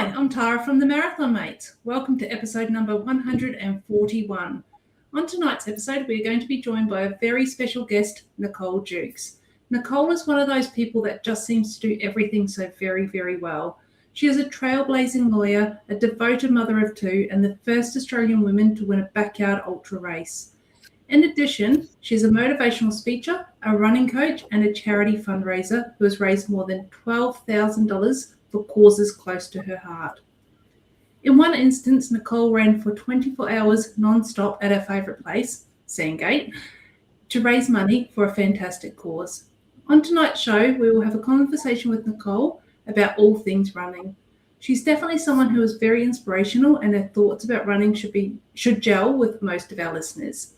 Hi, I'm Tara from the Marathon Mates. Welcome to episode number 141. On tonight's episode, we're going to be joined by a very special guest, Nicole Jukes. Nicole is one of those people that just seems to do everything so very, very well. She is a trailblazing lawyer, a devoted mother of two, and the first Australian woman to win a BackYard Yltra race. In addition, she's a motivational speaker, a running coach, and a charity fundraiser who has raised more than $12,000 for causes close to her heart. In one instance, Nicole ran for 24 hours non-stop at her favourite place, Sandgate, to raise money for a fantastic cause. On tonight's show, we will have a conversation with Nicole about all things running. She's definitely someone who is very inspirational, and her thoughts about running should gel with most of our listeners.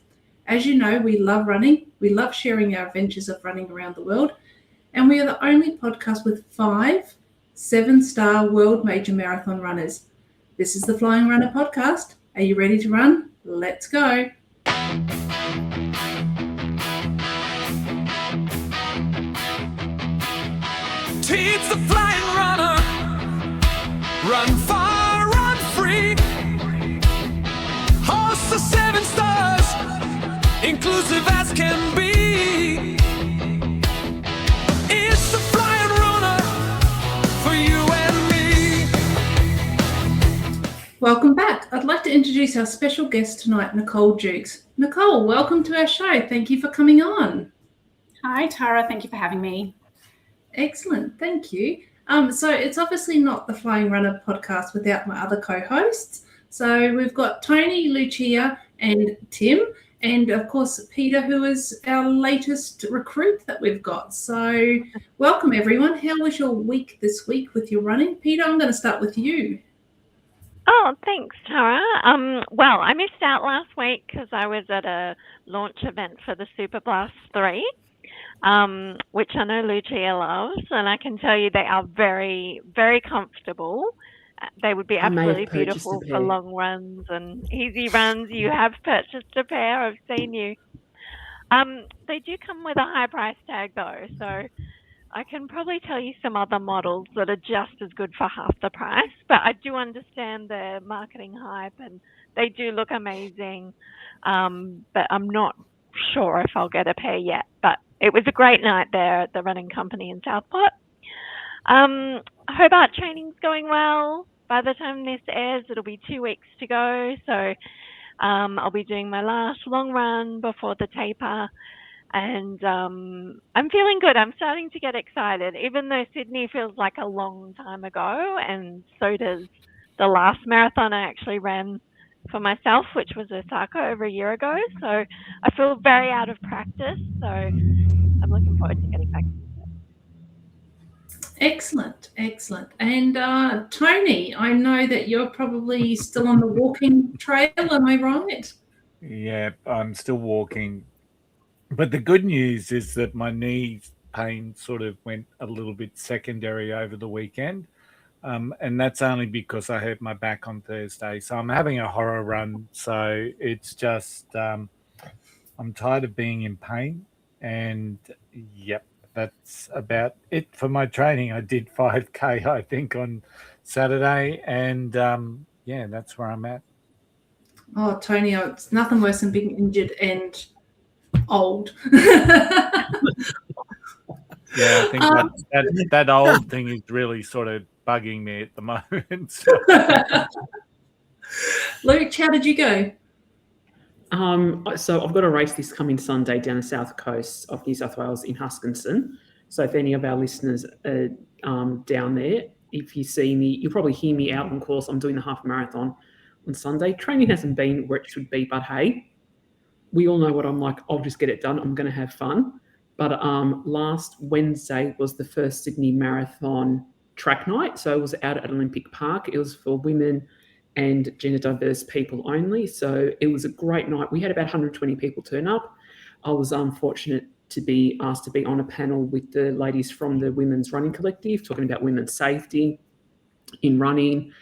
As you know, we love running. We love sharing our adventures of running around the world, and we are the only podcast with 5 7-star world major marathon runners. This is the Flying Runner podcast. Are you ready to run? Let's go. Teach the flying runner, run far, run free. Host the 7 stars, inclusive as can be. It's the flying runner for you and me. Welcome back. I'd like to introduce our special guest tonight, Nicole Jukes. Nicole, welcome to our show. Thank you for coming on. Hi, Tara. Thank you for having me. Excellent. Thank you. So it's obviously not the Flying Runner podcast without my other co-hosts. So we've got Tony, Lucia, and Tim, and of course Peter, who is our latest recruit that we've got. So welcome everyone. How was your week this week with your running? Peter, I'm going to start with you. Oh, thanks, Tara. Well, I missed out last week because I was at a launch event for the Super Blast 3. Which I know Lucia loves, and I can tell you they are very, very comfortable. They would be absolutely beautiful for long runs and easy runs. You have purchased a pair. I've seen you. They do come with a high price tag though, so I can probably tell you some other models that are just as good for half the price, but I do understand the marketing hype and they do look amazing, but I'm not sure if I'll get a pair yet. But it was a great night there at the running company in Southport. Hobart training's going well. By the time this airs, it'll be 2 weeks to go. So I'll be doing my last long run before the taper. And I'm feeling good. I'm starting to get excited, even though Sydney feels like a long time ago. And so does the last marathon I actually ran for myself, which was Osaka over a year ago. So I feel very out of practice. So I'm looking forward to getting back to it. Excellent. And Tony, I know that you're probably still on the walking trail. Am I right? Yeah, I'm still walking. But the good news is that my knee pain sort of went a little bit secondary over the weekend. And that's only because I hurt my back on Thursday. So I'm having a horror run. So it's just, I'm tired of being in pain. And yep, that's about it for my training. I did 5K, I think, on Saturday. And yeah, that's where I'm at. Oh, Tony, it's nothing worse than being injured and old. Yeah, I think that old thing is really sort of bugging me at the moment. Luke, how did you go? So I've got a race this coming Sunday down the south coast of New South Wales in Huskinson. So if any of our listeners are down there, if you see me, you'll probably hear me out on course. I'm doing the half marathon on Sunday. Training hasn't been where it should be, but hey, we all know what I'm like. I'll just get it done. I'm going to have fun. But last Wednesday was the first Sydney Marathon track night. So it was out at Olympic Park. It was for women and gender diverse people only. So it was a great night. We had about 120 people turn up. I was fortunate to be asked to be on a panel with the ladies from the Women's Running Collective, talking about women's safety in running,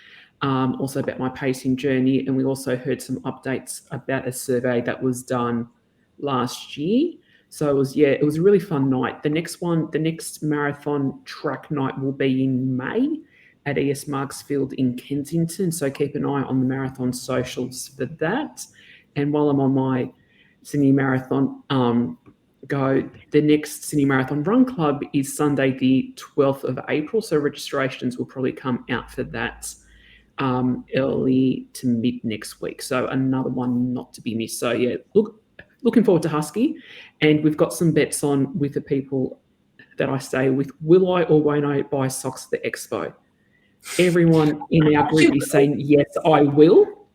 also about my pacing journey. And we also heard some updates about a survey that was done last year. So it was a really fun night. The next marathon track night will be in May. at ES Marksfield in Kensington. So keep an eye on the marathon socials for that. And while I'm on my Sydney Marathon go, the next Sydney Marathon Run Club is Sunday the 12th of April. So registrations will probably come out for that early to mid next week. So another one not to be missed. So yeah, looking forward to Husky. And we've got some bets on with the people that I stay with. Will I or won't I buy socks at the expo? Everyone in our group is saying, yes, I will.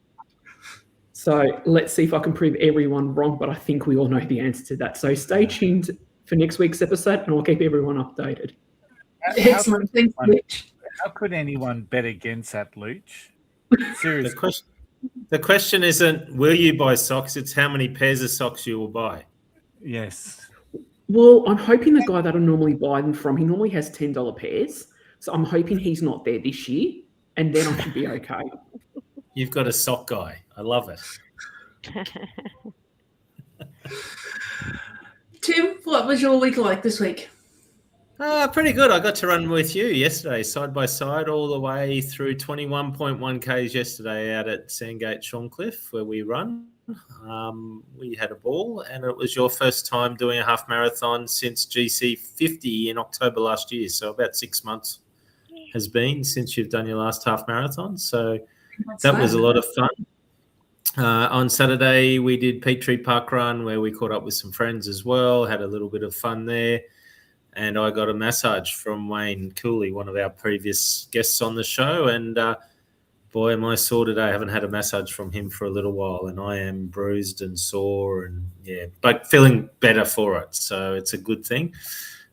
So let's see if I can prove everyone wrong, but I think we all know the answer to that. So stay tuned for next week's episode and I'll keep everyone updated. Excellent. Thanks, Luch. How could anyone bet against that, Luch? Seriously. The question isn't will you buy socks, it's how many pairs of socks you will buy. Yes. Well, I'm hoping the guy that I normally buy them from, he normally has $10 pairs. So I'm hoping he's not there this year and then I should be okay. You've got a sock guy. I love it. Tim, what was your week like this week? Pretty good. I got to run with you yesterday, side by side, all the way through 21.1 Ks yesterday out at Sandgate Shorncliffe, where we run. We had a ball, and it was your first time doing a half marathon since GC 50 in October last year. So about 6 months has been since you've done your last half marathon. So that was a lot of fun. On Saturday, we did Peachtree Park Run, where we caught up with some friends as well, had a little bit of fun there. And I got a massage from Wayne Cooley, one of our previous guests on the show. And boy, am I sore today. I haven't had a massage from him for a little while. And I am bruised and sore and, yeah, but feeling better for it. So it's a good thing.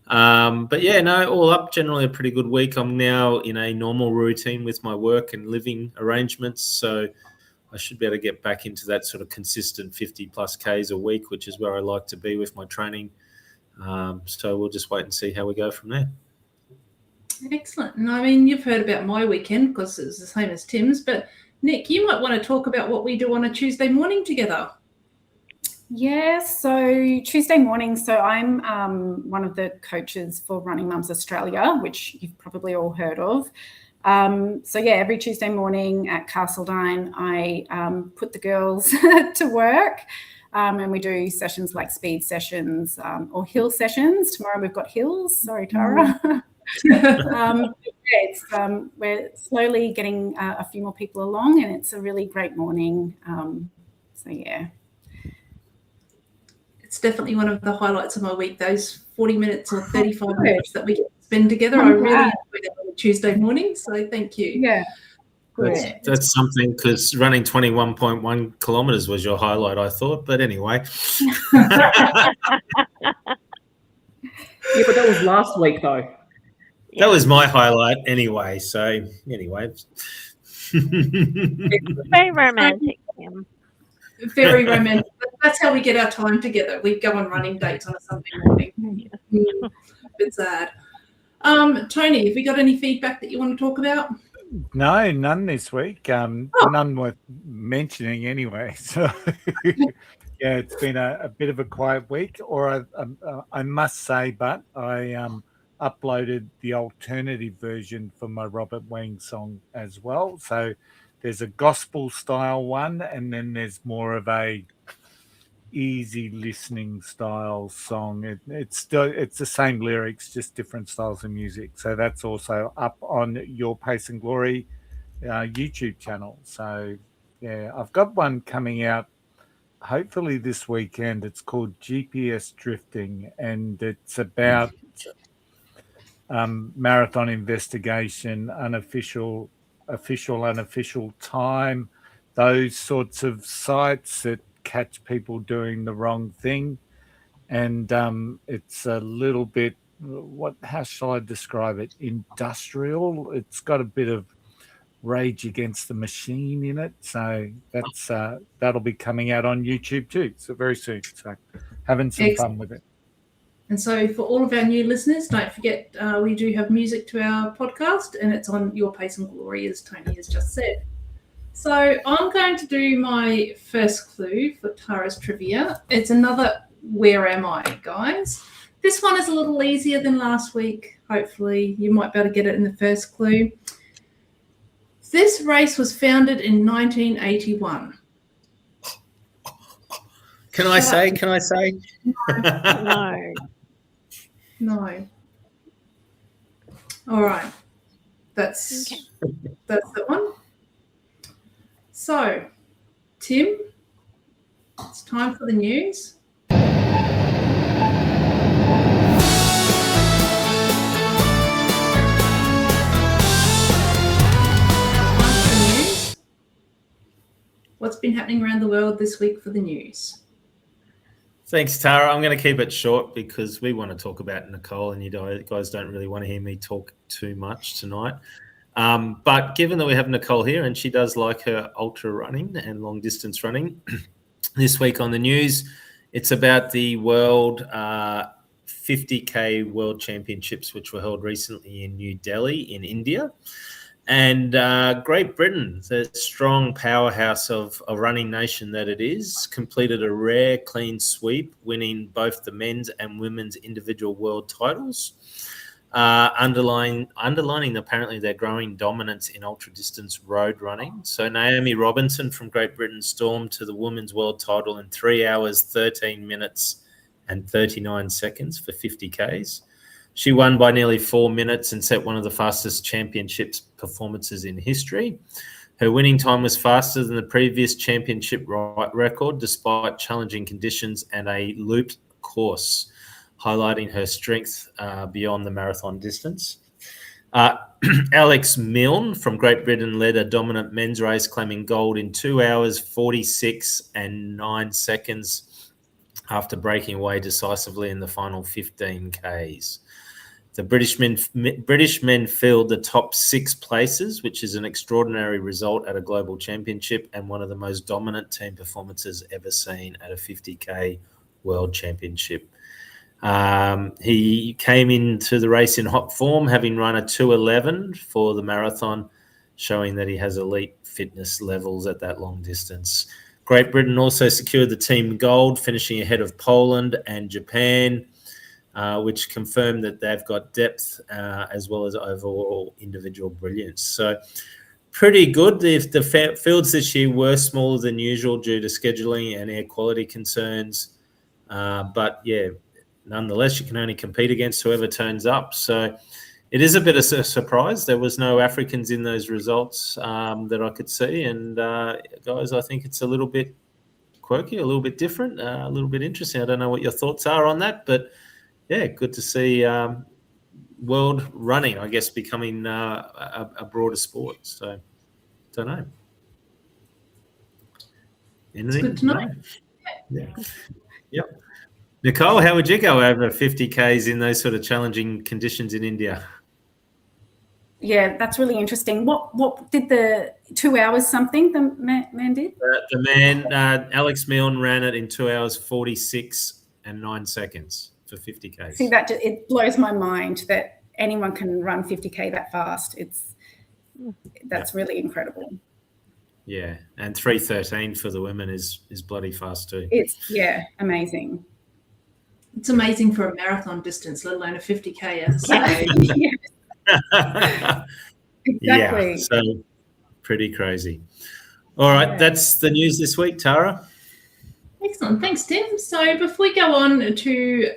But, yeah, no, all up, generally a pretty good week. I'm now in a normal routine with my work and living arrangements. So I should be able to get back into that sort of consistent 50-plus Ks a week, which is where I like to be with my training. So we'll just wait and see how we go from there. Excellent. And I mean, you've heard about my weekend because it was the same as Tim's, but Nick, you might want to talk about what we do on a Tuesday morning together. Yeah, so Tuesday morning, so I'm one of the coaches for Running Mums Australia, which you've probably all heard of. So yeah, every Tuesday morning at Castledine, I put the girls to work. And we do sessions like speed sessions or hill sessions. Tomorrow we've got hills. Sorry, Tara. We're slowly getting a few more people along, and it's a really great morning. So, yeah. It's definitely one of the highlights of my week, those 40 minutes or 35 minutes that we get to spend together. I really enjoy that on a Tuesday morning, so thank you. Yeah. That's something, because running 21.1 kilometres was your highlight, I thought. But anyway. Yeah, but that was last week, though. That was my highlight anyway. So anyway. Very romantic, Kim. Very romantic. That's how we get our time together. We go on running dates on a Sunday morning. It's sad. Tony, have we got any feedback that you want to talk about? No, none this week. None worth mentioning anyway. So, yeah, it's been a bit of a quiet week. Or I must say, but I uploaded the alternative version for my Robert Wang song as well. So there's a gospel style one, and then there's more of a easy listening style song. It's the same lyrics, just different styles of music. So that's also up on Your Pace and Glory YouTube channel. So yeah, I've got one coming out hopefully this weekend. It's called GPS Drifting, and it's about marathon investigation, unofficial, unofficial time, those sorts of sites that catch people doing the wrong thing. And it's a little bit, how shall I describe it? Industrial. It's got a bit of Rage Against the Machine in it. So that's that'll be coming out on YouTube too. So very soon. So having some fun with it. And so for all of our new listeners, don't forget we do have music to our podcast, and it's on Your Pace and Glory, as Tony has just said. So I'm going to do my first clue for Tara's trivia. It's another Where Am I, guys? This one is a little easier than last week. Hopefully you might be able to get it in the first clue. This race was founded in 1981. Can I say? No. No. All right. That's that one. So, Tim, it's time for the news. What's been happening around the world this week for the news? Thanks, Tara. I'm going to keep it short because we want to talk about Nicole, and you guys don't really want to hear me talk too much tonight. But given that we have Nicole here and she does like her ultra running and long distance running, this week on the news, it's about the World 50K World Championships, which were held recently in New Delhi in India. And Great Britain, the strong powerhouse of a running nation that it is, completed a rare clean sweep, winning both the men's and women's individual world titles, underlining apparently their growing dominance in ultra-distance road running. So Naomi Robinson from Great Britain stormed to the women's world title in 3 hours, 13 minutes and 39 seconds for 50 Ks. She won by nearly 4 minutes and set one of the fastest championships performances in history. Her winning time was faster than the previous championship record, despite challenging conditions and a looped course, highlighting her strength beyond the marathon distance. Alex Milne from Great Britain led a dominant men's race, claiming gold in 2 hours, 46 and 9 seconds after breaking away decisively in the final 15 Ks. The British men filled the top 6 places, which is an extraordinary result at a global championship and one of the most dominant team performances ever seen at a 50K World Championship. He came into the race in hot form, having run a 2:11 for the marathon, showing that he has elite fitness levels at that long distance. Great Britain also secured the team gold, finishing ahead of Poland and Japan, which confirmed that they've got depth as well as overall individual brilliance. So pretty good. The fields this year were smaller than usual due to scheduling and air quality concerns. But yeah, nonetheless, you can only compete against whoever turns up. So it is a bit of a surprise. There was no Africans in those results that I could see. And guys, I think it's a little bit quirky, a little bit different, a little bit interesting. I don't know what your thoughts are on that, but yeah, good to see world running, I guess, becoming a broader sport. So, don't know. Anything? It's good to know. Yeah. Yep. Nicole, how would you go over 50 Ks in those sort of challenging conditions in India? Yeah, that's really interesting. What did the 2 hours something the man did? The man, Alex Milne, ran it in 2 hours, 46 and 9 seconds. For 50K. See, it blows my mind that anyone can run 50K that fast. That's really incredible. Yeah, and 3:13 for the women is bloody fast too. It's amazing. It's amazing for a marathon distance, let alone a 50K. Exactly. Yeah, so pretty crazy. All right, that's the news this week, Tara. Excellent. Thanks, Tim. So before we go on to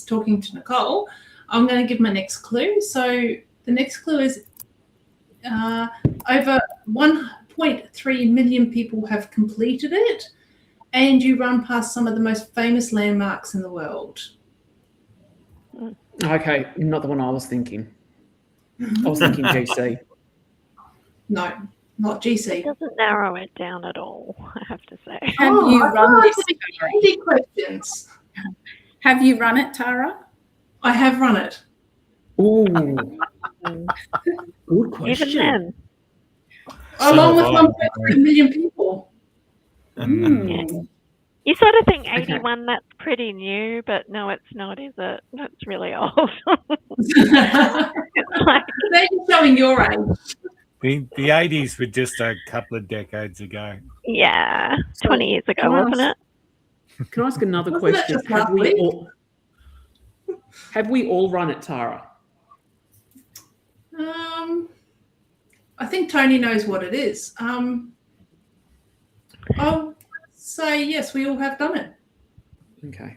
talking to Nicole, I'm going to give my next clue. So the next clue is over 1.3 million people have completed it, and you run past some of the most famous landmarks in the world. Okay, not the one I was thinking. I was thinking GC. No, not GC. It doesn't narrow it down at all, I have to say. Have you run this? Easy questions. Have you run it, Tara? I have run it. Ooh, good question. Even then. Along with 1.3 million people. Yeah. You sort of think 81, that's pretty new, but no, it's not, is it? That's really old. They're showing your age. The 80s were just a couple of decades ago. Yeah, 20 years ago, wasn't it? Can I ask another Wasn't that question? just last week? Have we all run it, Tara? I think Tony knows what it is. I'll say yes, we all have done it. Okay.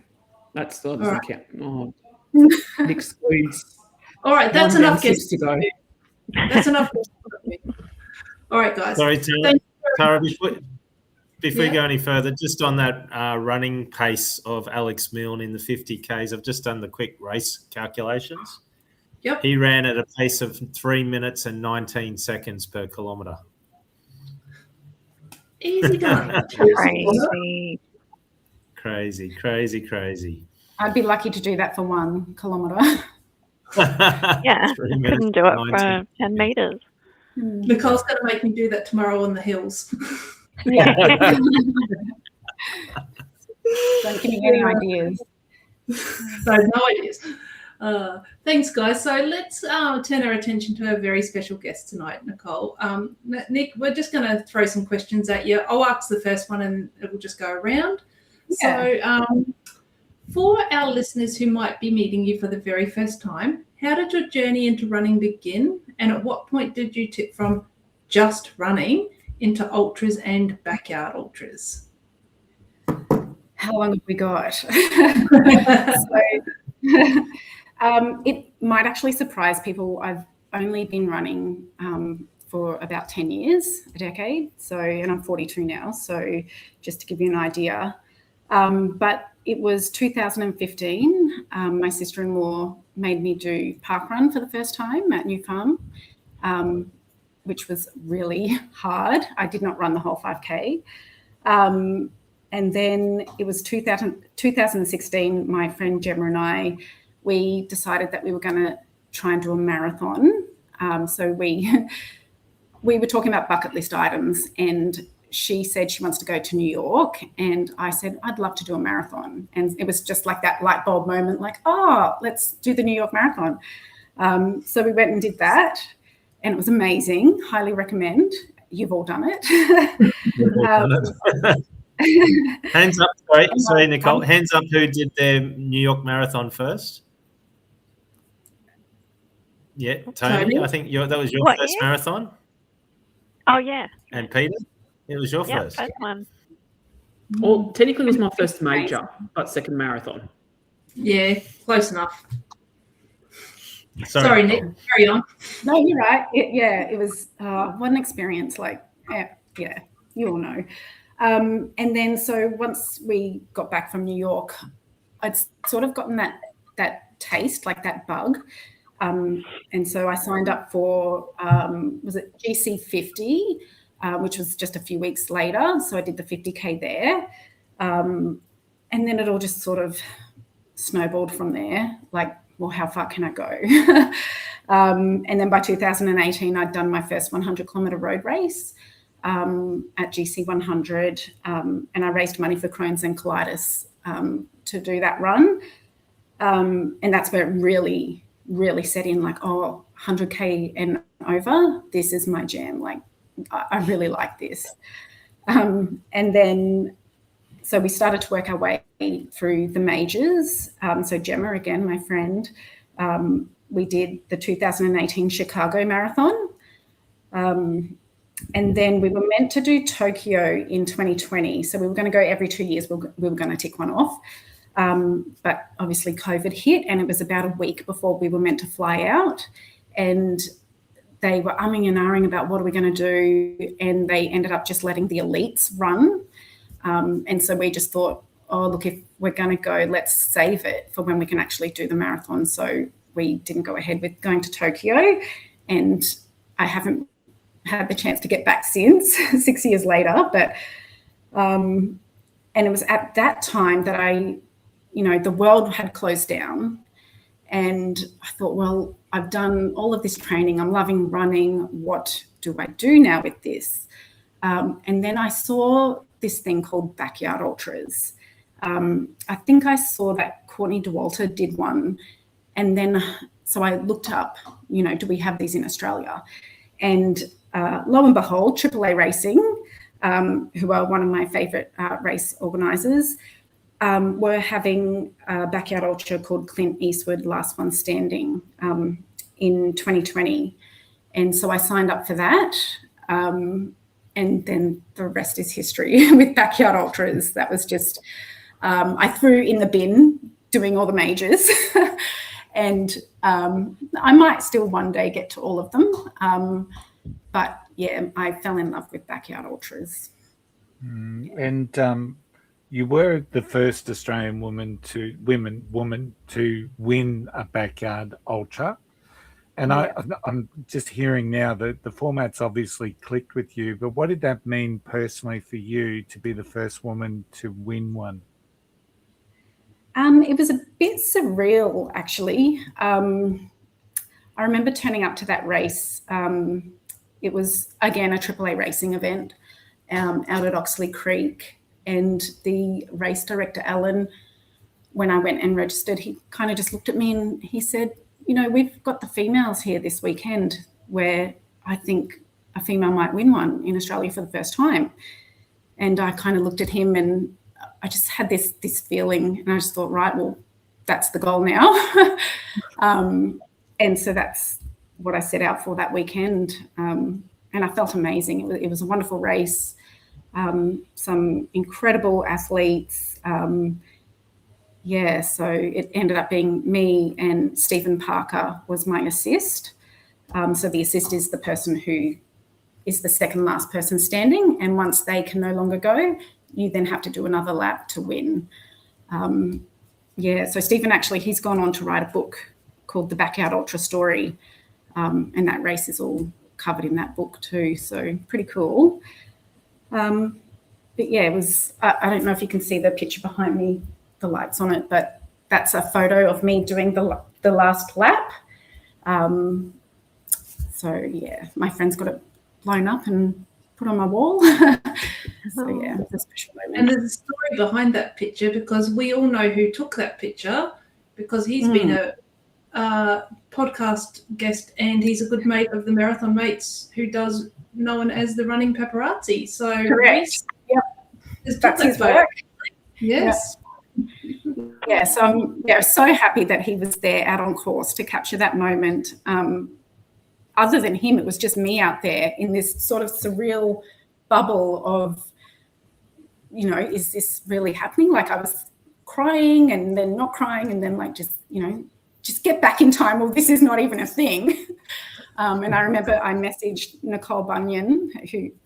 That still All doesn't right. count. Oh, Nick excludes. All right, that's one down, enough 6 guesses. to go. That's enough. All right, guys. Sorry, Thank Tara, before you Yeah. go any further, just on that running pace of Alex Milne in the 50Ks, I've just done the quick race calculations. Yep. He ran at a pace of 3 minutes and 19 seconds per kilometre. Easy done. Crazy. I'd be lucky to do that for 1 kilometre. Yeah, 3 I minutes couldn't do it and for 19. 10 metres. Nicole's going to make me do that tomorrow on the hills. Yeah. Don't give me any ideas. So no ideas. Thanks, guys. So let's turn our attention to our very special guest tonight, Nicole. Nick, we're just going to throw some questions at you. I'll ask the first one and it will just go around. Yeah. So for our listeners who might be meeting you for the very first time, how did your journey into running begin? And at what point did you tip from just running into ultras and BackYard Yltras? How long have we got? So, it might actually surprise people. I've only been running for about 10 years, a decade. So, and I'm 42 now. So just to give you an idea. But it was 2015. My sister-in-law made me do parkrun for the first time at New Farm, which was really hard. I did not run the whole 5K. And then it was 2016, my friend Gemma and I, we decided that we were going to try and do a marathon. So we were talking about bucket list items, and she said she wants to go to New York, and I said, I'd love to do a marathon. And it was just like that light bulb moment, like, oh, let's do the New York Marathon. So we went and did that, and it was amazing. Highly recommend. You've all done it. Hands up, sorry, Nicole. Hands up who did their New York Marathon first. Yeah, Tony, I think that was your first marathon. Oh, yeah. And Peter, it was your first. First one. Well, technically it was my first major, but second marathon. Yeah, close enough. Sorry, Nick, carry on. No, you're right. It was what an experience. Like, yeah, you all know. And then so once we got back from New York, I'd sort of gotten that taste, like that bug. And so I signed up for, was it GC50, which was just a few weeks later. So I did the 50K there. And then it all just sort of snowballed from there. Like, well, how far can I go? And then by 2018, I'd done my first 100-kilometre road race at GC 100. And I raised money for Crohn's and colitis to do that run. And that's where it really set in, like, oh, 100K and over, this is my jam. Like, I really like this. And then, so we started to work our way through the majors. So Gemma, again, my friend, we did the 2018 Chicago Marathon. And then we were meant to do Tokyo in 2020. So we were going to go every 2 years. We were going to tick one off. But obviously COVID hit, and it was about a week before we were meant to fly out, and they were umming and ahhing about what are we going to do, and they ended up just letting the elites run. And so we just thought, oh, look, if we're going to go, let's save it for when we can actually do the marathon. So we didn't go ahead with going to Tokyo, and I haven't had the chance to get back since 6 years later. But and it was at that time that the world had closed down, and I thought, well, I've done all of this training. I'm loving running. What do I do now with this? And then I saw this thing called BackYard Yltras. I think I saw that Courtney Dauwalter did one. And then, so I looked up, do we have these in Australia? And lo and behold, AAA Racing, who are one of my favourite race organisers, were having a BackYard Yltra called Clint Eastwood Last One Standing in 2020. And so I signed up for that. And then the rest is history with BackYard Ultras. That was just, I threw in the bin doing all the majors. And I might still one day get to all of them. But yeah, I fell in love with BackYard Ultras. And you were the first Australian woman to win a BackYard Ultra. And I'm just hearing now that the format's obviously clicked with you, but what did that mean personally for you to be the first woman to win one? It was a bit surreal, actually. I remember turning up to that race. It was, again, a AAA racing event out at Oxley Creek. And the race director, Alan, when I went and registered, he kind of just looked at me and he said, you know, we've got the females here this weekend where I think a female might win one in Australia for the first time. And I kind of looked at him and I just had this feeling, and I just thought, right, well, that's the goal now. And so that's what I set out for that weekend. And I felt amazing. It was a wonderful race. Some incredible athletes. So it ended up being me and Stephen Parker was my assist. So the assist is the person who is the second last person standing. And once they can no longer go, you then have to do another lap to win. So Stephen actually, he's gone on to write a book called The BackYard Yltra Story. And that race is all covered in that book too. So pretty cool. But yeah, it was, I don't know if you can see the picture behind me, the lights on it, but that's a photo of me doing the last lap. So yeah, my friend's got it blown up and put on my wall. So yeah, it's a special moment. And there's a story behind that picture because we all know who took that picture because he's been a podcast guest and he's a good mate of the Marathon Mates who does known as the Running Paparazzi. So correct. That's his work. Yes. Yeah, so I'm so happy that he was there out on course to capture that moment. Other than him, it was just me out there in this sort of surreal bubble of, you know, is this really happening? Like I was crying and then not crying and then like just, you know, just get back in time. Well, this is not even a thing. And I remember I messaged Nicole Bunyan,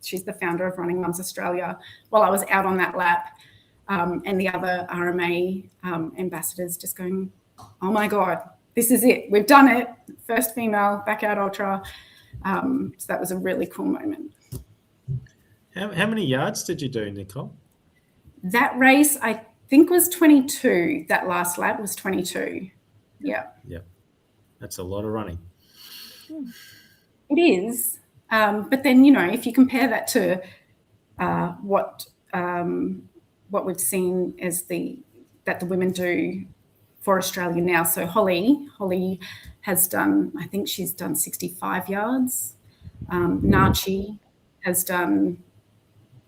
she's the founder of Running Mums Australia, while I was out on that lap. And the other RMA ambassadors just going, oh my God, this is it. We've done it. First female BackYard Yltra. So that was a really cool moment. How many yards did you do, Nicole? That race, I think, was 22. That last lap was 22. Yeah. Yeah. That's a lot of running. It is. But then, you know, if you compare that to what we've seen as that the women do for Australia now. So Holly has done, I think she's done 65 yards. Nachi has done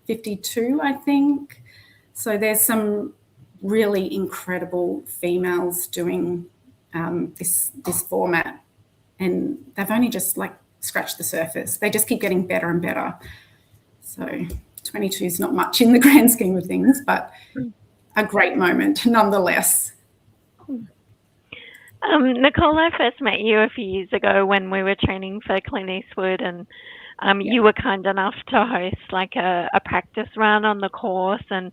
52, I think. So there's some really incredible females doing this format, and they've only just like scratched the surface. They just keep getting better and better. So 22 is not much in the grand scheme of things, but a great moment nonetheless. Nicole, I first met you a few years ago when we were training for Clint Eastwood, and you were kind enough to host like a practice run on the course, and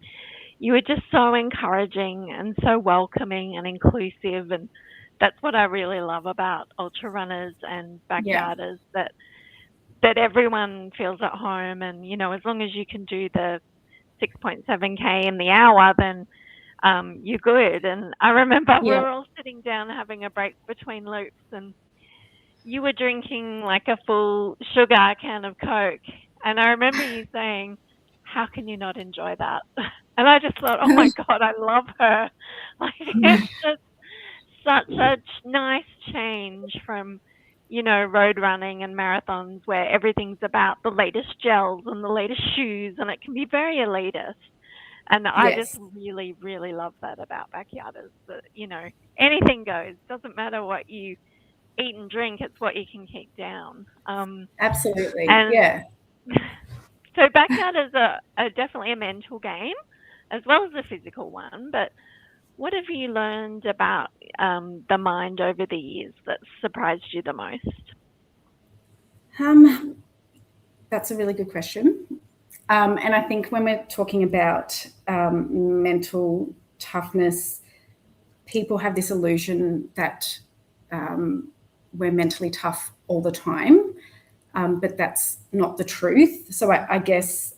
you were just so encouraging and so welcoming and inclusive, and that's what I really love about ultra runners and backyarders, that everyone feels at home, and you know, as long as you can do the 6.7k in the hour, then you're good. And I remember we were all sitting down having a break between loops, and you were drinking like a full sugar can of Coke, and I remember you saying, how can you not enjoy that? And I just thought, oh my God, I love her. Like, it's just such nice change from, you know, road running and marathons where everything's about the latest gels and the latest shoes, and it can be very elitist. And I just really, really love that about backyarders, that, you know, anything goes. Doesn't matter what you eat and drink, it's what you can keep down. Absolutely, and yeah. So backyard is definitely a mental game as well as a physical one. But what have you learned about the mind over the years that surprised you the most? That's a really good question. And I think when we're talking about mental toughness, people have this illusion that we're mentally tough all the time, but that's not the truth. So I guess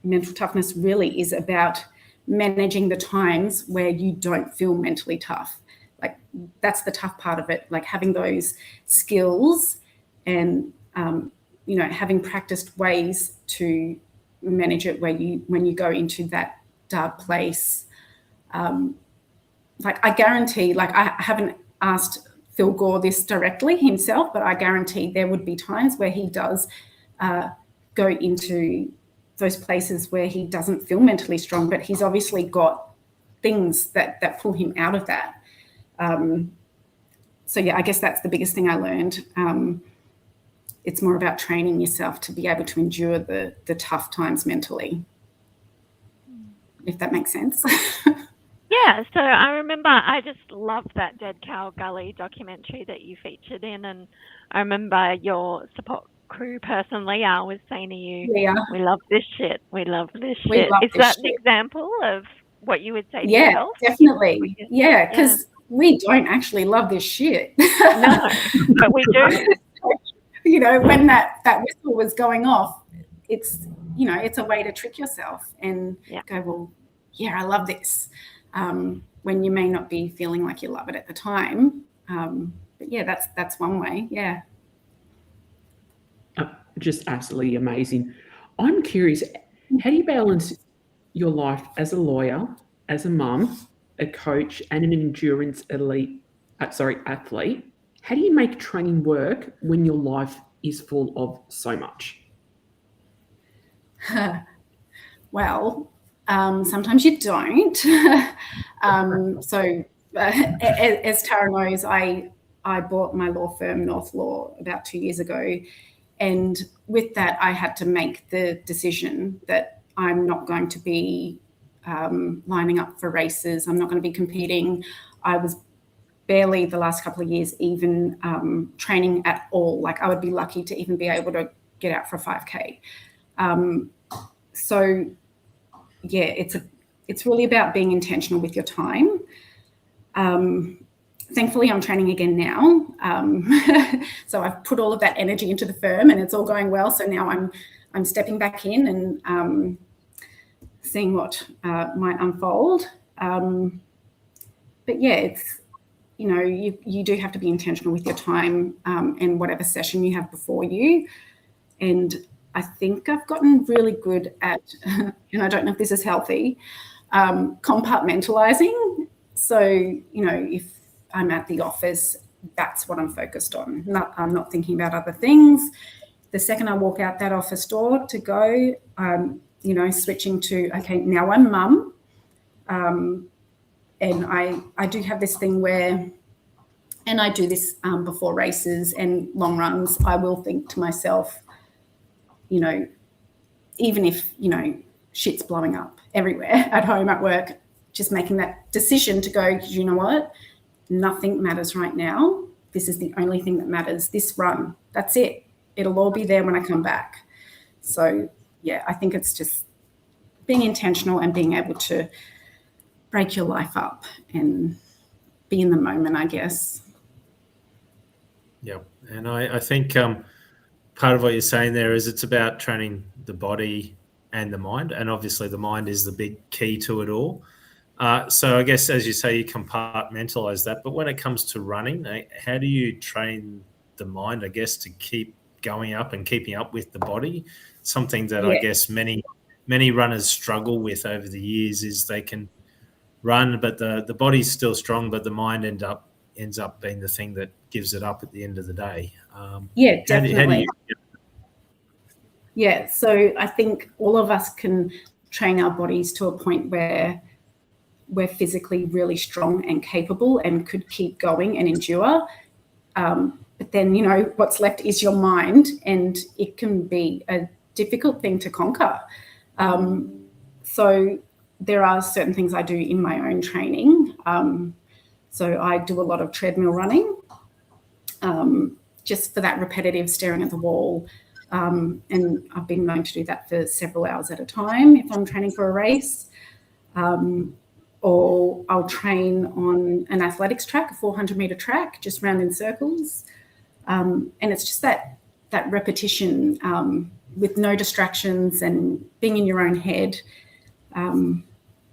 mental toughness really is about managing the times where you don't feel mentally tough. Like, that's the tough part of it, like having those skills and having practiced ways to manage it when you go into that dark place. Like, I guarantee, like, I haven't asked Phil Gore this directly himself, but I guarantee there would be times where he does go into those places where he doesn't feel mentally strong, but he's obviously got things that pull him out of that. So yeah, I guess that's the biggest thing I learned. It's more about training yourself to be able to endure the tough times mentally, if that makes sense. Yeah, so I remember I just loved that Dead Cow Gully documentary that you featured in, and I remember your support crew person, Leah, was saying to you, Yeah. we love this shit, we love this We shit. love Is this that an shit. example of what you would say to Yeah, yourself? definitely. Yeah, because we don't actually love this shit. No, but we do. When that whistle was going off, it's a way to trick yourself and go, well, yeah, I love this. When you may not be feeling like you love it at the time. But yeah, that's one way. Yeah. Just absolutely amazing. I'm curious, how do you balance your life as a lawyer, as a mum, a coach, and an endurance athlete? How do you make training work when your life is full of so much? Well, sometimes you don't. So as Tara knows, I bought my law firm, North Law, about 2 years ago. And with that, I had to make the decision that I'm not going to be lining up for races. I'm not going to be competing. I was barely the last couple of years even training at all. Like, I would be lucky to even be able to get out for a 5K. So yeah, it's really about being intentional with your time. Thankfully, I'm training again now. So I've put all of that energy into the firm and it's all going well. So now I'm stepping back in and seeing what might unfold. But yeah, it's, you do have to be intentional with your time and whatever session you have before you. And I think I've gotten really good at, and I don't know if this is healthy, compartmentalizing. So, if I'm at the office, that's what I'm focused on. I'm not thinking about other things. The second I walk out that office door to go, switching to, okay, now I'm mum. And I do have this thing where, and I do this before races and long runs, I will think to myself, even if, shit's blowing up everywhere, at home, at work, just making that decision to go, you know what? Nothing matters right now. This is the only thing that matters. This run, that's it. It'll all be there when I come back. So, yeah, I think it's just being intentional and being able to break your life up and be in the moment, I guess. Yeah, and I think part of what you're saying there is it's about training the body and the mind, and obviously the mind is the big key to it all. So I guess, as you say, you compartmentalize that. But when it comes to running, how do you train the mind, I guess, to keep going up and keeping up with the body? Something that I guess many runners struggle with over the years is they can run, but the body's still strong, but the mind ends up being the thing that gives it up at the end of the day. Yeah, definitely. Yeah, so I think all of us can train our bodies to a point where we're physically really strong and capable and could keep going and endure. But then, what's left is your mind, and it can be a difficult thing to conquer. So there are certain things I do in my own training. So I do a lot of treadmill running, just for that repetitive staring at the wall. And I've been known to do that for several hours at a time if I'm training for a race. Or I'll train on an athletics track, a 400-metre track, just round in circles. And it's just that repetition with no distractions and being in your own head, and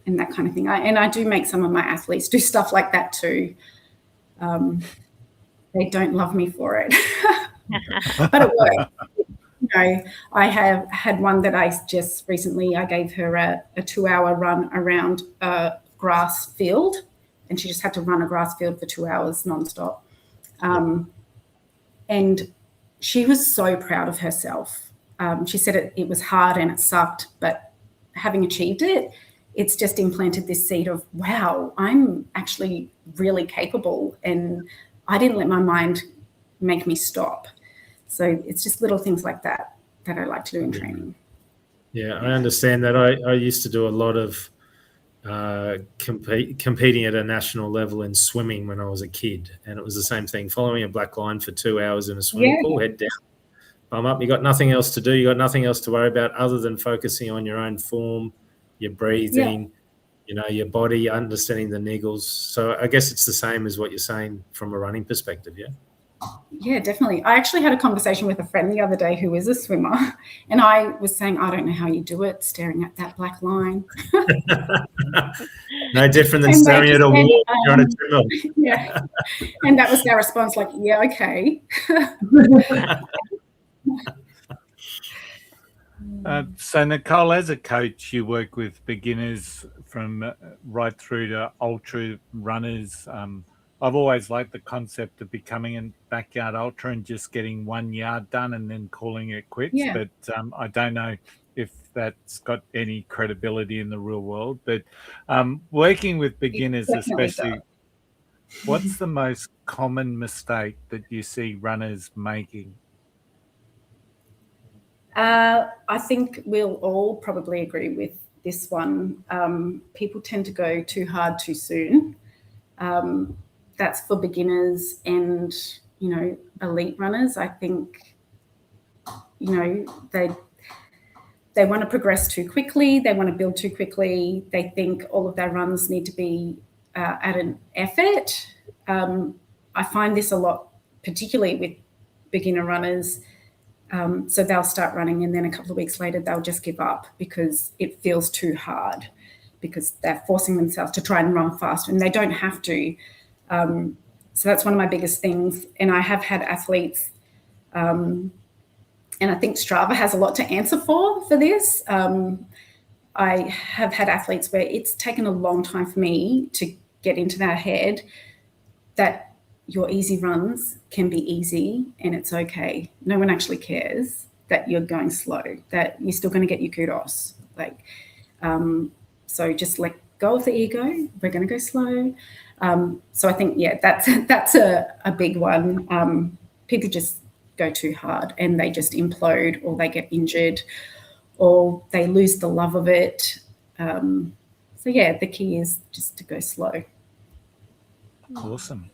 that kind of thing. I do make some of my athletes do stuff like that too. They don't love me for it, but it works. I have had one that I just recently, I gave her a 2-hour run around a grass field, and she just had to run a grass field for 2 hours nonstop. And she was so proud of herself. She said it was hard and it sucked, but having achieved it, it's just implanted this seed of, wow, I'm actually really capable, and I didn't let my mind make me stop. So it's just little things like that I like to do in training. Yeah, I understand that. I used to do a lot of competing at a national level in swimming when I was a kid, and it was the same thing, following a black line for 2 hours in a swimming pool, head down, bum up. You got nothing else to do. You got nothing else to worry about other than focusing on your own form, your breathing, your body, understanding the niggles. So I guess it's the same as what you're saying from a running perspective, yeah? Yeah, definitely. I actually had a conversation with a friend the other day who is a swimmer, and I was saying, I don't know how you do it, staring at that black line. No different than staring at a wall you're on a treadmill. Yeah, and that was their response, like, yeah, okay. So Nicole, as a coach, you work with beginners from right through to ultra runners. I've always liked the concept of becoming a BackYard Yltra and just getting 1 yard done and then calling it quits. Yeah. But I don't know if that's got any credibility in the real world. But working with beginners especially, what's the most common mistake that you see runners making? I think we'll all probably agree with this one. People tend to go too hard too soon. That's for beginners and, elite runners. I think, they want to progress too quickly. They want to build too quickly. They think all of their runs need to be at an effort. I find this a lot, particularly with beginner runners. So they'll start running and then a couple of weeks later they'll just give up because it feels too hard, because they're forcing themselves to try and run fast and they don't have to. So that's one of my biggest things. And I have had athletes, and I think Strava has a lot to answer for this. I have had athletes where it's taken a long time for me to get into their head that your easy runs can be easy and it's okay. No one actually cares that you're going slow, that you're still going to get your kudos. So just let go of the ego. We're going to go slow. So I think, that's a big one. People just go too hard and they just implode, or they get injured, or they lose the love of it. The key is just to go slow. Awesome.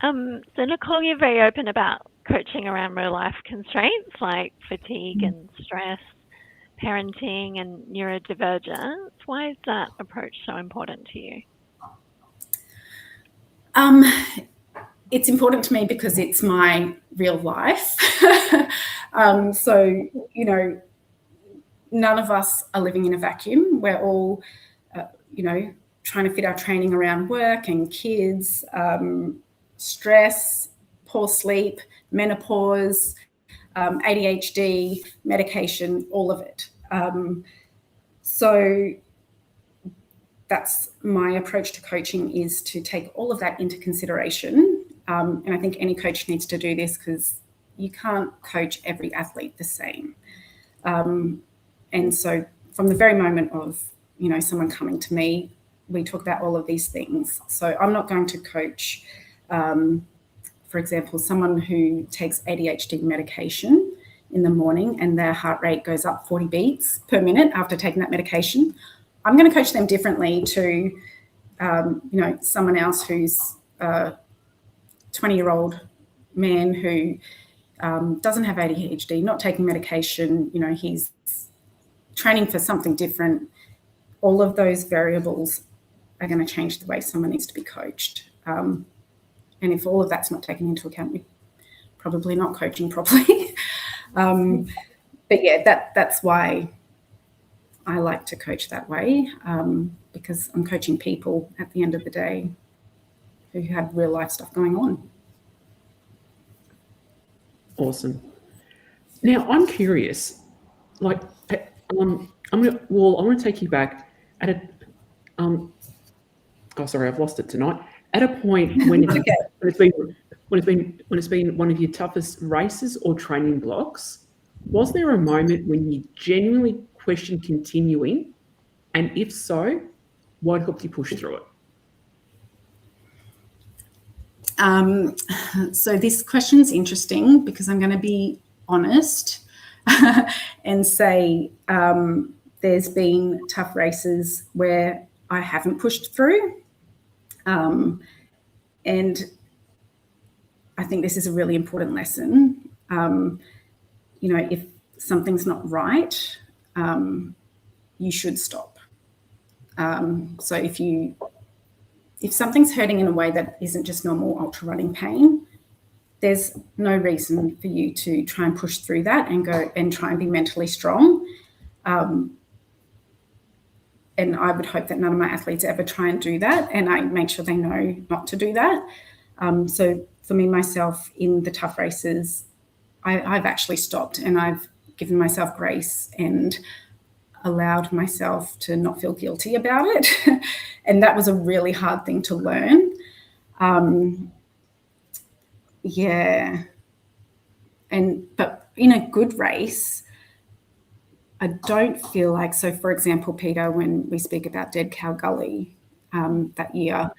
So Nicole, you're very open about coaching around real life constraints like fatigue and stress, parenting and neurodivergence. Why is that approach so important to you? It's important to me because it's my real life. None of us are living in a vacuum. We're all, trying to fit our training around work and kids, stress, poor sleep, menopause, ADHD, medication, all of it. So that's my approach to coaching, is to take all of that into consideration. And I think any coach needs to do this because you can't coach every athlete the same. And so from the very moment of, someone coming to me, we talk about all of these things. So I'm not going to coach for example, someone who takes ADHD medication in the morning and their heart rate goes up 40 beats per minute after taking that medication, I'm going to coach them differently to, someone else who's a 20-year-old man who doesn't have ADHD, not taking medication, he's training for something different. All of those variables are going to change the way someone needs to be coached. And if all of that's not taken into account, we're probably not coaching properly. But yeah, that's why I like to coach that way, because I'm coaching people at the end of the day who have real life stuff going on. Awesome. Now I'm curious, I want to take you back at a, sorry, I've lost it tonight. At a point when it's been one of your toughest races or training blocks, was there a moment when you genuinely questioned continuing? And if so, what helped you push through it? So this question's interesting because I'm going to be honest and say there's been tough races where I haven't pushed through. And I think this is a really important lesson. If something's not right, you should stop. So if something's hurting in a way that isn't just normal ultra running pain, there's no reason for you to try and push through that and go and try and be mentally strong. And I would hope that none of my athletes ever try and do that. And I make sure they know not to do that. So for me, myself, in the tough races, I've actually stopped and I've given myself grace and allowed myself to not feel guilty about it. And that was a really hard thing to learn. But in a good race, I don't feel like, so for example, Peter, when we speak about Dead Cow Gully that year,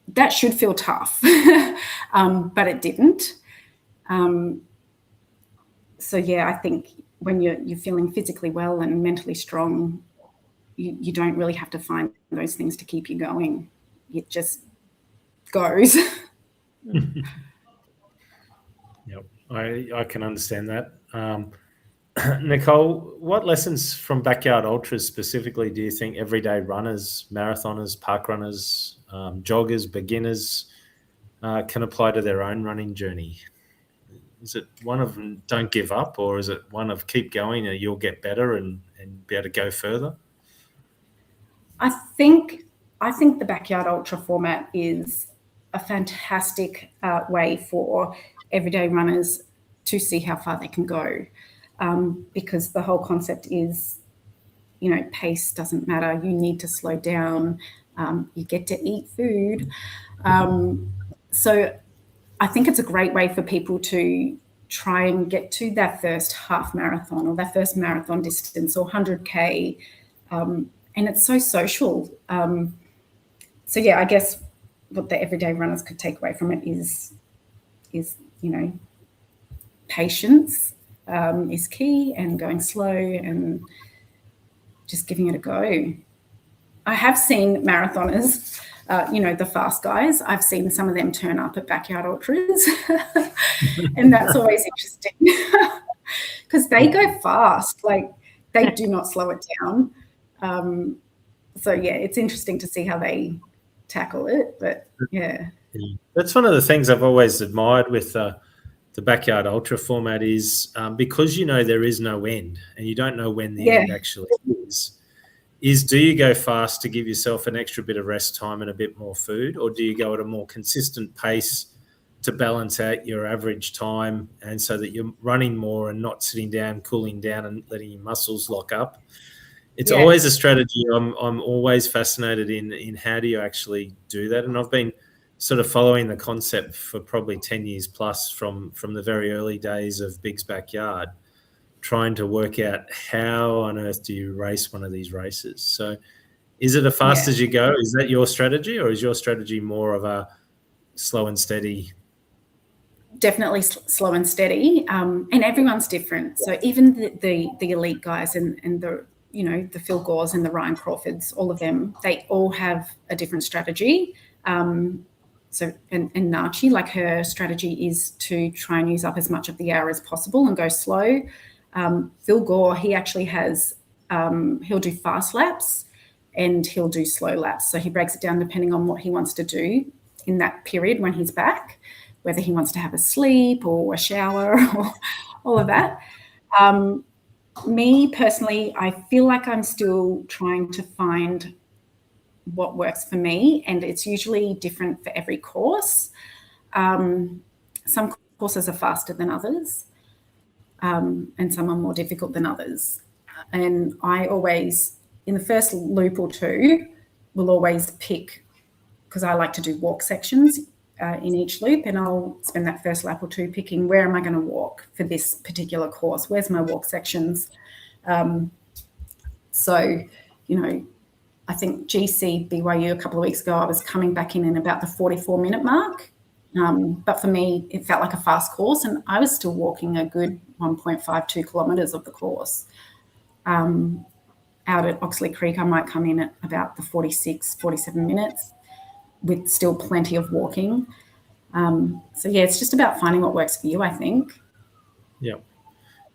that should feel tough, but it didn't. So yeah, I think when you're feeling physically well and mentally strong, you don't really have to find those things to keep you going. It just goes. Yep, I can understand that. Nicole, what lessons from BackYard Ultras specifically do you think everyday runners, marathoners, park runners, joggers, beginners can apply to their own running journey? Is it one of them, don't give up, or is it one of keep going and you'll get better and be able to go further? I think the BackYard Ultra format is a fantastic way for everyday runners to see how far they can go, because the whole concept is, pace doesn't matter. You need to slow down. You get to eat food. So I think it's a great way for people to try and get to their first half marathon or their first marathon distance or 100K. And it's so social. So yeah, I guess what the everyday runners could take away from it is patience is key, and going slow and just giving it a go. I have seen marathoners, the fast guys. I've seen some of them turn up at BackYard Ultras, and that's always interesting because they go fast. Like, they do not slow it down. So yeah, it's interesting to see how they tackle it. But yeah, that's one of the things I've always admired with the BackYard Ultra format is because there is no end, and you don't know when the end actually is do you go fast to give yourself an extra bit of rest time and a bit more food, or do you go at a more consistent pace to balance out your average time, and so that you're running more and not sitting down, cooling down and letting your muscles lock up? It's always a strategy I'm always fascinated in how do you actually do that. And I've been sort of following the concept for probably 10 years plus from the very early days of Big's Backyard, trying to work out how on earth do you race one of these races. So Is it a fast Yeah. as you go? Is that your strategy, or is your strategy more of a slow and steady? Definitely slow and steady, and everyone's different. So even the elite guys and the the Phil Gores and the Ryan Crawfords, all of them, they all have a different strategy. So and Nachi, like, her strategy is to try and use up as much of the hour as possible and go slow. Phil Gore, he actually has he'll do fast laps and he'll do slow laps. So he breaks it down depending on what he wants to do in that period when he's back, whether he wants to have a sleep or a shower or all of that. Me personally, I feel like I'm still trying to find what works for me, and it's usually different for every course. Some courses are faster than others, and some are more difficult than others. And I always, in the first loop or two, will always pick, because I like to do walk sections in each loop, and I'll spend that first lap or two picking where am I going to walk for this particular course, where's my walk sections. So, I think GC BYU a couple of weeks ago, I was coming back in about the 44-minute mark, but for me it felt like a fast course, and I was still walking a good 1.52 kilometres of the course. Out at Oxley Creek, I might come in at about the 46, 47 minutes with still plenty of walking. So yeah, it's just about finding what works for you, I think. Yeah.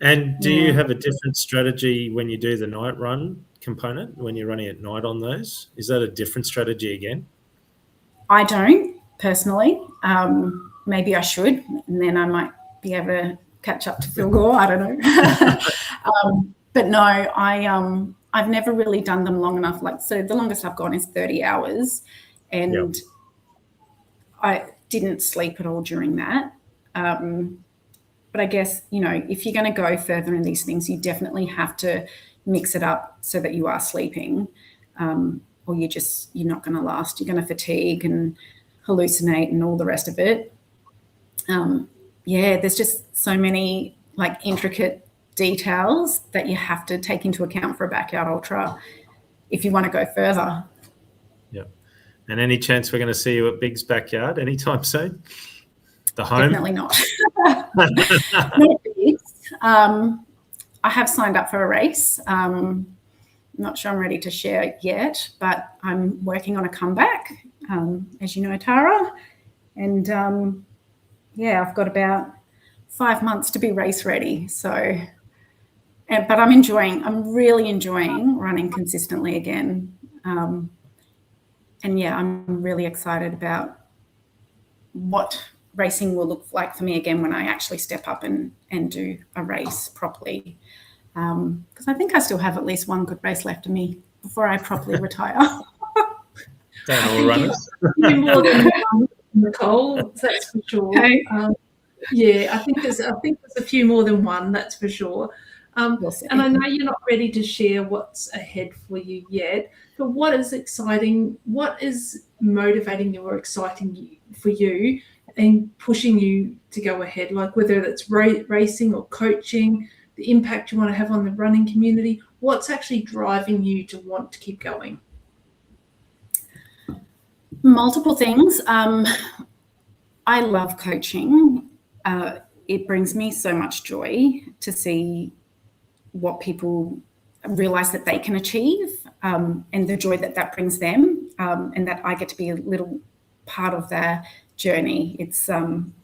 And do you have a different strategy when you do the night run component, when you're running at night on those? Is that a different strategy again? I don't personally. Maybe I should, and then I might be able to catch up to Phil Gore. I don't know. But no, I've never really done them long enough. Like, so the longest I've gone is 30 hours, and I didn't sleep at all during that. But I guess, if you're going to go further in these things, you definitely have to mix it up so that you are sleeping, or you're not going to last. You're going to fatigue and hallucinate and all the rest of it. There's just so many intricate details that you have to take into account for a BackYard Yltra if you want to go further. Yeah. And any chance we're going to see you at Big's backyard anytime soon? The home? Definitely not. Not Big's. I have signed up for a race. Not sure I'm ready to share it yet, but I'm working on a comeback, as you know, Tara. And I've got about 5 months to be race ready. So, but I'm really enjoying running consistently again. I'm really excited about what racing will look like for me again when I actually step up and do a race properly. Because I think I still have at least one good race left of me before I properly retire. Don't all runners. You're more than Nicole, that's for sure. Okay. I think there's a few more than one, that's for sure. We'll see. And I know you're not ready to share what's ahead for you yet, but what is exciting? What is motivating you or exciting for you and pushing you to go ahead? Like, whether it's racing or coaching, the impact you want to have on the running community. What's actually driving you to want to keep going? Multiple things. I love coaching. It brings me so much joy to see what people realize that they can achieve, and the joy that brings them, and that I get to be a little part of their journey. It's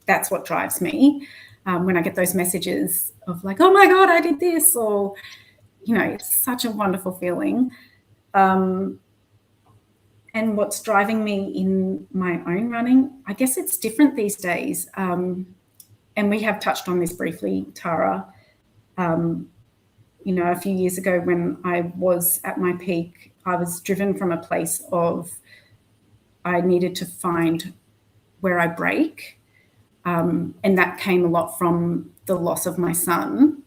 that's what drives me. When I get those messages of like, oh my God, I did this, or, it's such a wonderful feeling. And what's driving me in my own running, I guess it's different these days. And we have touched on this briefly, Tara. A few years ago when I was at my peak, I was driven from a place of I needed to find where I break. And that came a lot from the loss of my son.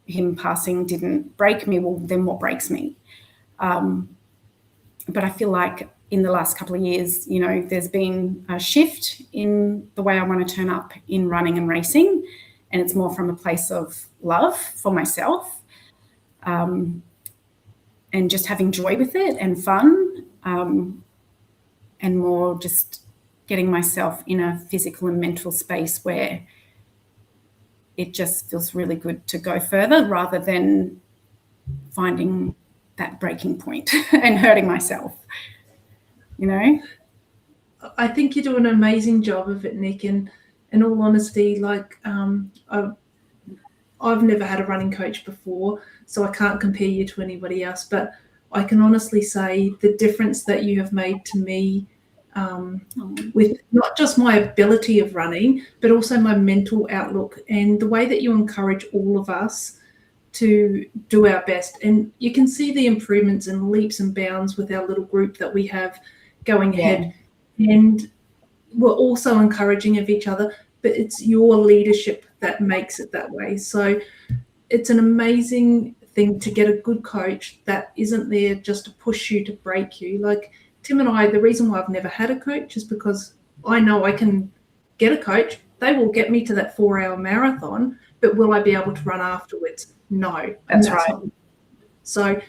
Him passing didn't break me. Well, then what breaks me? But I feel like in the last couple of years, there's been a shift in the way I want to turn up in running and racing. And it's more from a place of love for myself. and just having joy with it and fun, and more just getting myself in a physical and mental space where it just feels really good to go further rather than finding that breaking point and hurting myself, you know? I think you do an amazing job of it, Nick. And in all honesty, like I've never had a running coach before, so I can't compare you to anybody else. But I can honestly say the difference that you have made to me with not just my ability of running, but also my mental outlook and the way that you encourage all of us to do our best. And you can see the improvements and leaps and bounds with our little group that we have going ahead. And we're also encouraging of each other, but it's your leadership that makes it that way. So it's an amazing thing to get a good coach that isn't there just to push you, to break you. Like Tim and I, the reason why I've never had a coach is because I know I can get a coach. They will get me to that 4-hour marathon, but will I be able to run afterwards? No. That's right. So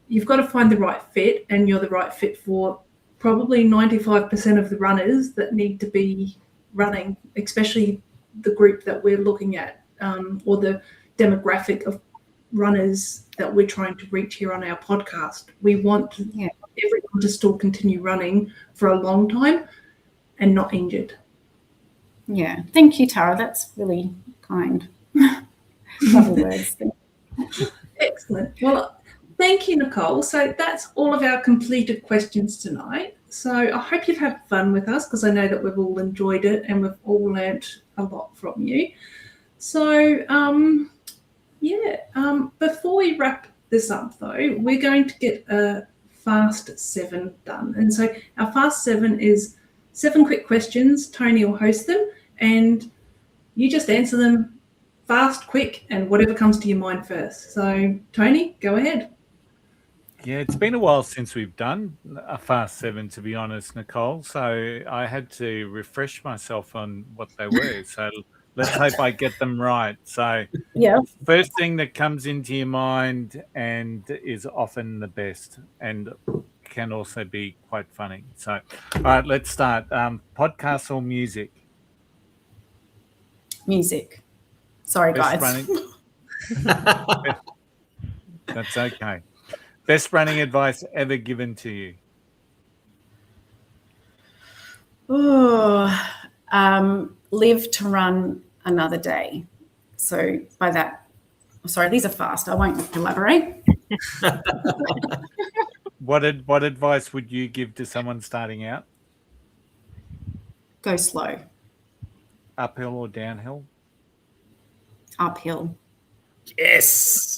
you've got to find the right fit, and you're the right fit for probably 95% of the runners that need to be running, especially the group that we're looking at, or the demographic of runners that we're trying to reach here on our podcast. We want everyone to still continue running for a long time and not injured. Yeah. Thank you, Tara. That's really kind. Lovely words. Excellent. Well, thank you, Nicole. So that's all of our completed questions tonight. So I hope you've had fun with us, because I know that we've all enjoyed it and we've all learnt a lot from you. So, before we wrap this up, though, we're going to get a Fast 7 done. And so our Fast 7 is 7 quick questions. Tony will host them, and you just answer them fast, quick, and whatever comes to your mind first. So, Tony, go ahead. Yeah, it's been a while since we've done a Fast 7, to be honest, Nicole. So I had to refresh myself on what they were. So let's hope I get them right. So first thing that comes into your mind and is often the best and can also be quite funny. So, all right, let's start. Podcast or music? Music. Sorry, Best guys. That's okay. Best running advice ever given to you? Live to run another day. So by that, sorry, these are fast. I won't elaborate. What advice would you give to someone starting out? Go slow. Uphill or downhill? Uphill. Yes.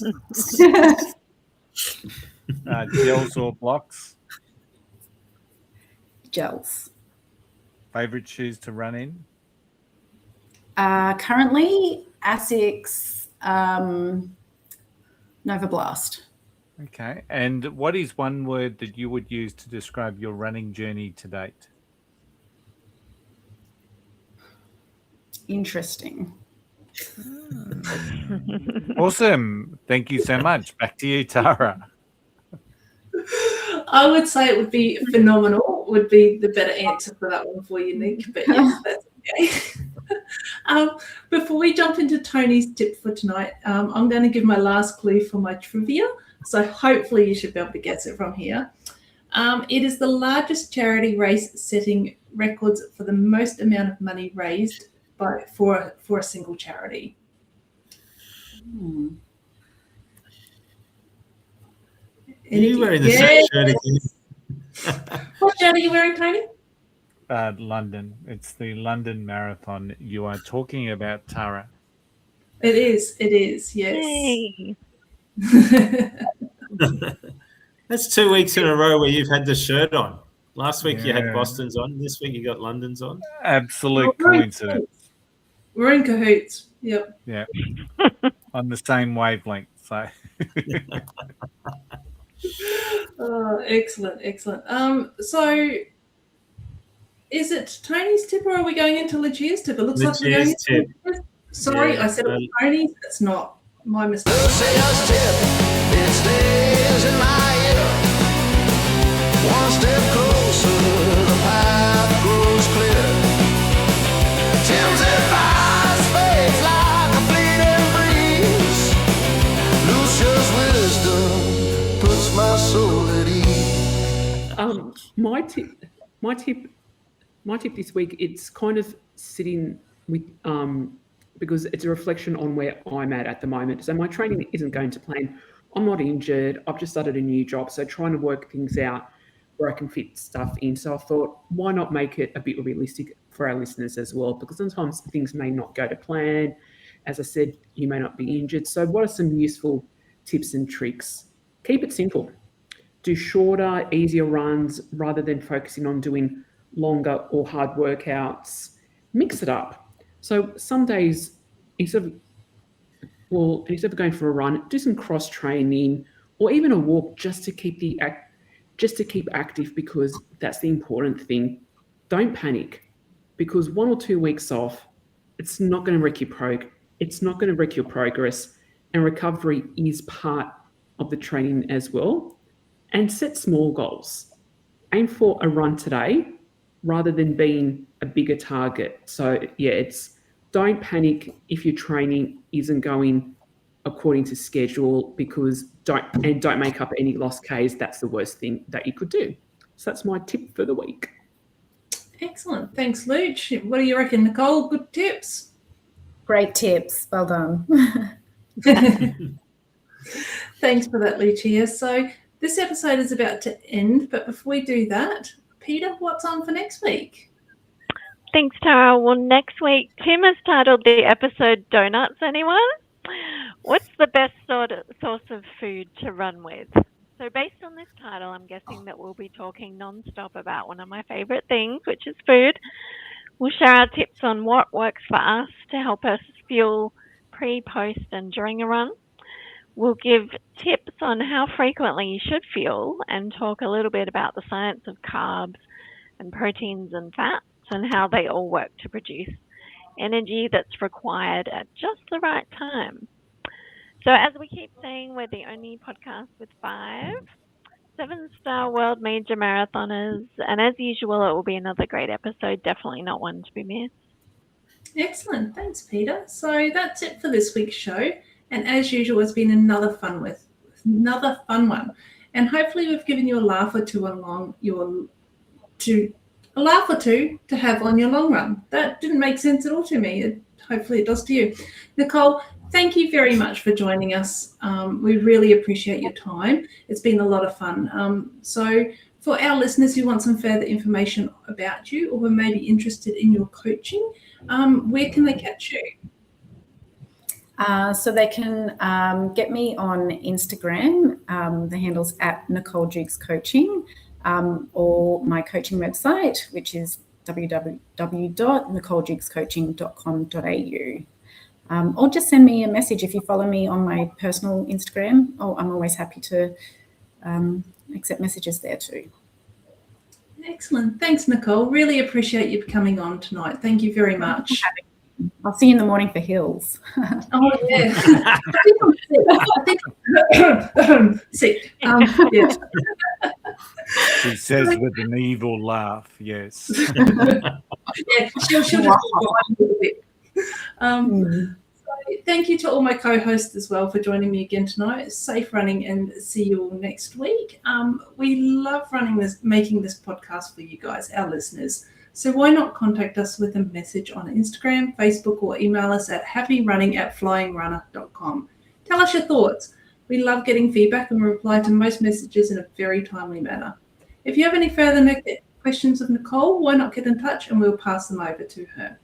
Gels or blocks? Gels. Favorite shoes to run in? Currently, Asics Nova Blast. Okay. And what is one word that you would use to describe your running journey to date? Interesting. Awesome. Thank you so much. Back to you, Tara. I would say it would be phenomenal, would be the better answer for that one for you, Nick. But yes, that's okay. Before we jump into Tony's tip for tonight, I'm going to give my last clue for my trivia. So hopefully you should be able to guess it from here. It is the largest charity race setting records for the most amount of money raised for a single charity. Are you wearing the same shirt again? What shirt are you wearing, Tony? London. It's the London Marathon you are talking about, Tara. It is, yes. Yay. That's 2 weeks in a row where you've had the shirt on. Last week you had Boston's on. This week you got London's on. Absolute coincidence. We're in cahoots. Yep. Yeah. On the same wavelength. So. Excellent. So is it Tony's tip, or are we going into Lucia's tip? It looks like we're going into tip. Sorry, I said it was Tony's. That's not my mistake. Lucia's tip, it stays in my One step closer, the path grows clear. Tim's advice fades like a fleeting breeze. Lucia's wisdom puts my soul at ease. My tip this week, it's kind of sitting with because it's a reflection on where I'm at the moment. So my training isn't going to plan. I'm not injured. I've just started a new job, so trying to work things out where I can fit stuff in. So I thought, why not make it a bit realistic for our listeners as well? Because sometimes things may not go to plan. As I said, you may not be injured. So what are some useful tips and tricks? Keep it simple. Do shorter, easier runs rather than focusing on doing longer or hard workouts. Mix it up. So some days, instead of going for a run, do some cross training or even a walk just to keep active, because that's the important thing. Don't panic, because 1 or 2 weeks off, it's not going to wreck your progress, and recovery is part of the training as well. And set small goals. Aim for a run today rather than being a bigger target. So don't panic if your training isn't going according to schedule, because don't make up any lost Ks. That's the worst thing that you could do. So that's my tip for the week. Excellent. Thanks, Luch. What do you reckon, Nicole? Good tips? Great tips. Well done. Thanks for that, Lucia. So this episode is about to end, but before we do that, Peter, what's on for next week? Thanks, Tara. Well, next week, Tim has titled the episode Donuts, anyone? What's the best source of food to run with? So based on this title, I'm guessing that we'll be talking non-stop about one of my favourite things, which is food. We'll share our tips on what works for us to help us fuel pre, post and during a run. We'll give tips on how frequently you should fuel and talk a little bit about the science of carbs and proteins and fats and how they all work to produce energy that's required at just the right time. So as we keep saying, we're the only podcast with 5 7-star world major marathoners, and as usual, it will be another great episode, definitely not one to be missed. Excellent. Thanks, Peter. So that's it for this week's show. And as usual, it's been another fun one. And hopefully we've given you a laugh or two to have on your long run. That didn't make sense at all to me. Hopefully it does to you. Nicole, thank you very much for joining us. We really appreciate your time. It's been a lot of fun. So for our listeners who want some further information about you or who may be interested in your coaching, where can they catch you? So they can get me on Instagram. The handle's at Nicole Jukes Coaching, or my coaching website, which is www.nicolejukescoaching.com.au. Or just send me a message if you follow me on my personal Instagram. I'm always happy to accept messages there too. Excellent. Thanks, Nicole. Really appreciate you coming on tonight. Thank you very much. I'll see you in the morning for hills. Oh, yeah. I think I'm sick. Yes. She says with an evil laugh, yes. Yeah, she'll just go on a little bit. So thank you to all my co-hosts as well for joining me again tonight. Safe running, and see you all next week. We love making this podcast for you guys, our listeners. So why not contact us with a message on Instagram, Facebook, or email us at happyrunning@flyingrunner.com. Tell us your thoughts. We love getting feedback and we reply to most messages in a very timely manner. If you have any further questions of Nicole, why not get in touch and we'll pass them over to her.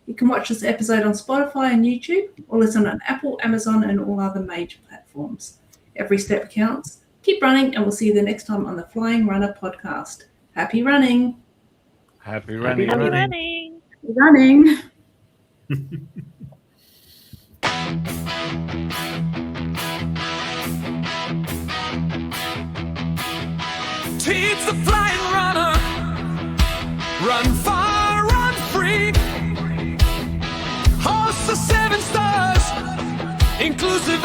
You can watch this episode on Spotify and YouTube, or listen on Apple, Amazon, and all other major platforms. Every step counts. Keep running, and we'll see you the next time on the Flying Runner podcast. Happy running. Happy running. Happy running. Running. Teach the flying runner, run far, run free. Host the 7 stars, inclusive